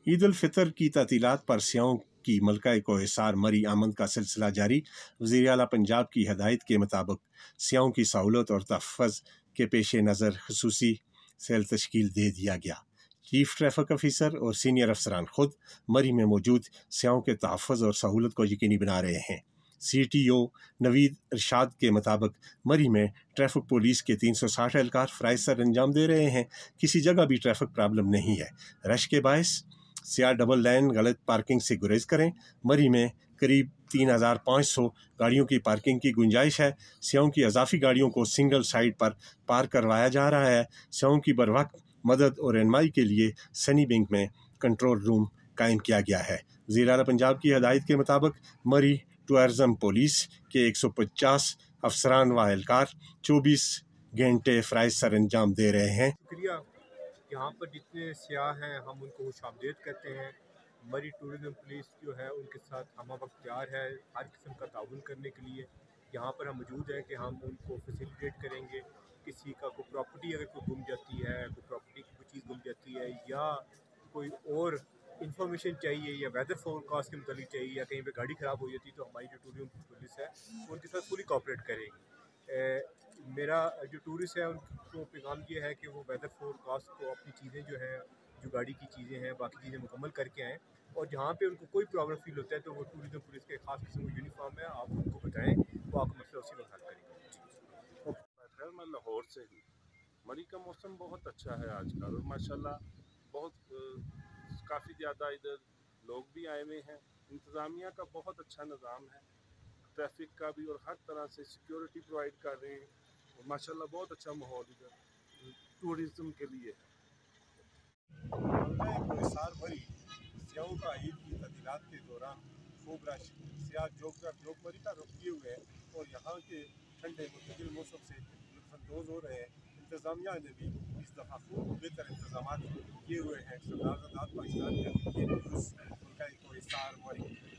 عید الفطر کی تعطیلات پر سیاحوں کی ملکہ کوہسار مری آمد کا سلسلہ جاری۔ وزیر اعلیٰ پنجاب کی ہدایت کے مطابق سیاحوں کی سہولت اور تحفظ کے پیش نظر خصوصی سیل تشکیل دے دیا گیا۔ چیف ٹریفک آفیسر اور سینئر افسران خود مری میں موجود سیاحوں کے تحفظ اور سہولت کو یقینی بنا رہے ہیں۔ سی ٹی او نوید ارشاد کے مطابق مری میں ٹریفک پولیس کے 360 اہلکار فرائض سر انجام دے رہے ہیں۔ کسی جگہ بھی ٹریفک پرابلم نہیں ہے۔ رش کے باعث سیاح ڈبل لائن غلط پارکنگ سے گریز کریں۔ مری میں قریب 3500 گاڑیوں کی پارکنگ کی گنجائش ہے۔ سیاحوں کی اضافی گاڑیوں کو سنگل سائڈ پر پارک کروایا جا رہا ہے۔ سیاحوں کی بروقت مدد اور رہنمائی کے لیے سنی بینک میں کنٹرول روم قائم کیا گیا ہے۔ وزیر اعلیٰ پنجاب کی ہدایت کے مطابق مری ٹورزم پولیس کے 150 افسران و اہلکار 24 گھنٹے فرائض سر انجام دے رہے ہیں۔ شکریہ۔ یہاں پر جتنے سیاح ہیں ہم ان کو خوش آمدید کرتے ہیں۔ مری ٹورزم پولیس جو ہے ان کے ساتھ ہمہ وقت تیار ہے ہر قسم کا تعاون کرنے کے لیے۔ یہاں پر ہم موجود ہیں کہ ہم ان کو فیسیلیٹیٹ کریں گے۔ کسی کا کوئی پراپرٹی اگر کوئی گم جاتی ہے، کوئی پراپرٹی کی کوئی چیز گم جاتی ہے، یا کوئی اور انفارمیشن چاہیے، یا ویدر فور کاسٹ کے متعلق چاہیے، یا کہیں پہ گاڑی خراب ہو جاتی ہے، تو ہماری جو ٹورزم پولیس ہے وہ ان کے ساتھ پوری کوآپریٹ کرے گی۔ میرا جو ٹورسٹ ہے ان کو پیغام یہ ہے کہ وہ ویدر فور کاسٹ کو اپنی چیزیں جو ہیں، جو گاڑی کی چیزیں ہیں، باقی چیزیں مکمل کر کے آئیں، اور جہاں پہ ان کو کوئی پرابلم فیل ہوتا ہے تو وہ ٹورزم پولیس کے خاص قسم کا یونیفارم ہے، آپ ان کو بتائیں، وہ آپ کا مسئلہ اسی وقت حل کریں گے۔ خیر میں لاہور سے ہوں۔ مری کا موسم بہت اچھا ہے آج کل، اور ماشاءاللہ بہت کافی زیادہ ادھر لوگ بھی آئے ہوئے ہیں۔ انتظامیہ کا بہت اچھا نظام ہے، ٹریفک کا بھی، اور ہر طرح سے سیکیورٹی پرووائڈ کر رہے ہیں، اور ماشاءاللہ بہت اچھا ماحول ادھر ٹورزم کے لیے ہے۔ ملکہ کوہسار مری سیاحوں کا عید کی تعطیلات کے دوران خوب رش۔ سیاح جوگ مری کا رخ کیے ہوئے ہیں اور یہاں کے ٹھنڈے معتدل موسم سے لطف اندوز ہو رہے ہیں۔ انتظامیہ نے بھی اس دفعہ خوب بہتر انتظامات کیے ہوئے ہیں۔ سردار آزاد پاکستان کا یہ نیوز ملکہ کوہسار مری۔